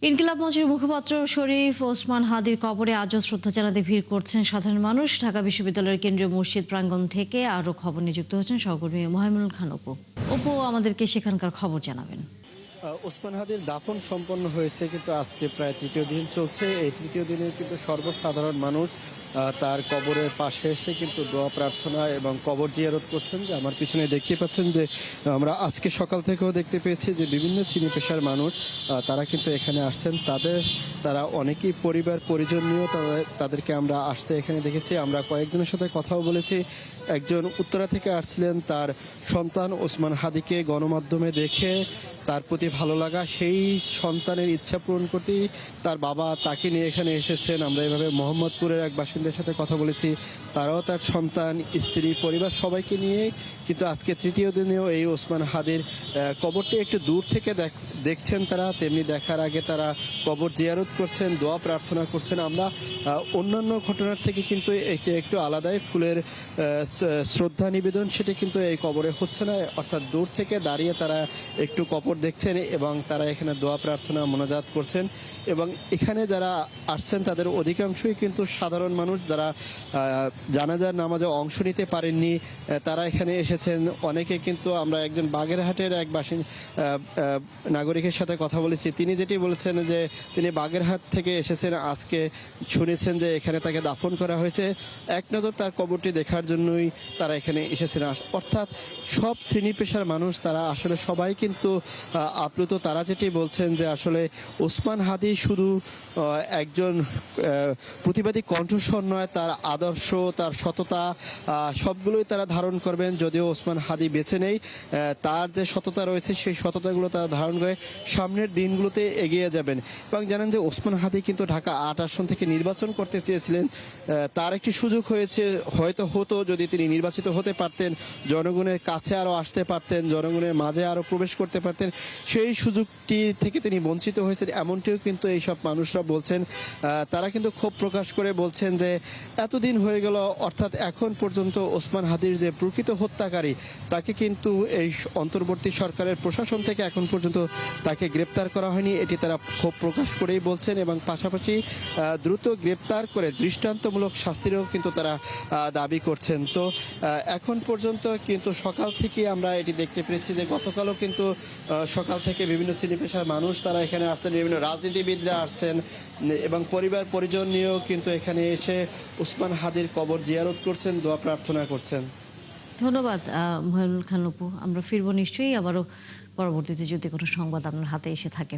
ইনকিলাব মঞ্চের মুখপাত্র শরীফ ওসমান হাদির কবরে আজও শ্রদ্ধা জানাতে ভিড় করছেন সাধারণ মানুষ। ঢাকা বিশ্ববিদ্যালয়ের কেন্দ্রীয় মসজিদ প্রাঙ্গণ থেকে আরও খবর নিয়ে যুক্ত হচ্ছেন সহকর্মী মোহাইমুল খান অপু আমাদেরকে সেখানকার খবর জানাবেন। ওসমান হাদির দাফন সম্পন্ন হয়েছে, কিন্তু আজকে প্রায় তৃতীয় দিন চলছে। এই তৃতীয় দিনে কিন্তু সর্বসাধারণ মানুষ তার কবরের পাশে এসে কিন্তু দোয়া প্রার্থনা এবং কবর জিয়ারত করছেন। যে আমার পিছনে দেখতে পাচ্ছেন যে আমরা আজকে সকাল থেকেও দেখতে পেয়েছি যে বিভিন্ন শ্রেণী পেশার মানুষ তারা কিন্তু এখানে আসছেন। তারা অনেকেই পরিবার পরিজন নিয়েও তাদেরকে আমরা আসতে এখানে দেখেছি। আমরা কয়েকজনের সাথে কথাও বলেছি। একজন উত্তরা থেকে আসছিলেন, তার সন্তান ওসমান হাদিকে গণমাধ্যমে দেখে তার প্রতি ভালো লাগা, সেই সন্তানের ইচ্ছা পূরণ করতেই তার বাবা তাকে নিয়ে এখানে এসেছেন। আমরা এভাবে মোহাম্মদপুরের এক বাসিন্দার সাথে কথা বলেছি, তারাও তার সন্তান স্ত্রী পরিবার সবাইকে নিয়ে কিন্তু আজকে তৃতীয় দিনেও এই ওসমান হাদির কবরটি একটু দূর থেকে দেখছেন তারা, তেমনি দেখার আগে তারা কবর জিয়ারত করছেন, দোয়া প্রার্থনা করছেন। আমরা অন্যান্য ঘটনার থেকে কিন্তু এটি একটু আলাদাই, ফুলের শ্রদ্ধা নিবেদন সেটি কিন্তু এই কবরে হচ্ছে না, অর্থাৎ দূর থেকে দাঁড়িয়ে তারা একটু কবর দেখছেন এবং তারা এখানে দোয়া প্রার্থনা মোনাজাত করছেন। এবং এখানে যারা আসছেন তাদের অধিকাংশই কিন্তু সাধারণ মানুষ, যারা জানাজার নামাজে অংশ নিতে পারেননি তারা এখানে এসেছেন। অনেকে কিন্তু আমরা একজন বাগেরহাটের এক নাগরিকের সাথে কথা বলেছি, তিনি যেটি বলেছেন যে তিনি বাগেরহাট থেকে এসেছেন, আজকে শুনেছেন যে এখানে তাকে দাফন করা হয়েছে, এক নজর তার কবরটি দেখার জন্যই তারা এখানে এসেছেন। অর্থাৎ সব শ্রেণী পেশার মানুষ তারা আসলে সবাই কিন্তু আপ্লুত। তারা যেটি বলছেন যে আসলে ওসমান হাদি শুধু একজন প্রতিবাদী কণ্ঠস্বর নয়, তার আদর্শ, তার সততা সবগুলোই তারা ধারণ করবেন। যদিও ওসমান হাদি বেঁচে নেই, তার যে সততা রয়েছে সেই সততাগুলো তারা ধারণ করে সামনের দিনগুলোতে এগিয়ে যাবেন। এবং জানেন যে ওসমান হাদি কিন্তু ঢাকা ৮ আসন থেকে নির্বাচন করতে চেয়েছিলেন, তার একটি সুযোগ হতো যদি তিনি নির্বাচিত হতে পারতেন, জনগণের কাছে আরও আসতে পারতেন, জনগণের মাঝে আরও প্রবেশ করতে পারতেন, সেই সুযোগটি থেকে তিনি বঞ্চিত হয়েছেন, এমনটিও কিন্তু এইসব মানুষরা বলছেন। তারা কিন্তু ক্ষোভ প্রকাশ করে বলছেন যে এতদিন হয়ে গেল, অর্থাৎ এখন পর্যন্ত ওসমান হাদির যে প্রকৃত হত্যাকারী তাকে কিন্তু এই অন্তর্বর্তী সরকারের প্রশাসন থেকে এখন পর্যন্ত তাকে গ্রেপ্তার করা হয়নি, এটি তারা ক্ষোভ প্রকাশ করেই বলছেন। এবং পাশাপাশি দ্রুত গ্রেপ্তার করে দৃষ্টান্তমূলক শাস্তিরও কিন্তু তারা দাবি করছেন। তো এখন পর্যন্ত কিন্তু সকাল থেকে আমরা এটি দেখতে পেরেছি যে গতকালও কিন্তু সকাল থেকে বিভিন্ন শ্রেণী পেশার মানুষ তারা এখানে আসছেন, বিভিন্ন রাজনীতিবিদরা আসছেন এবং পরিবার পরিজন নিয়েও কিন্তু এখানে এসে ওসমান হাদির কবর জিয়ারত করছেন, দোয়া প্রার্থনা করছেন। ধন্যবাদ মোহাইমুল খান অপু। আমরা ফিরবো নিশ্চয়ই আবারও পরবর্তীতে যদি কোনো সংবাদ আপনার হাতে এসে থাকে।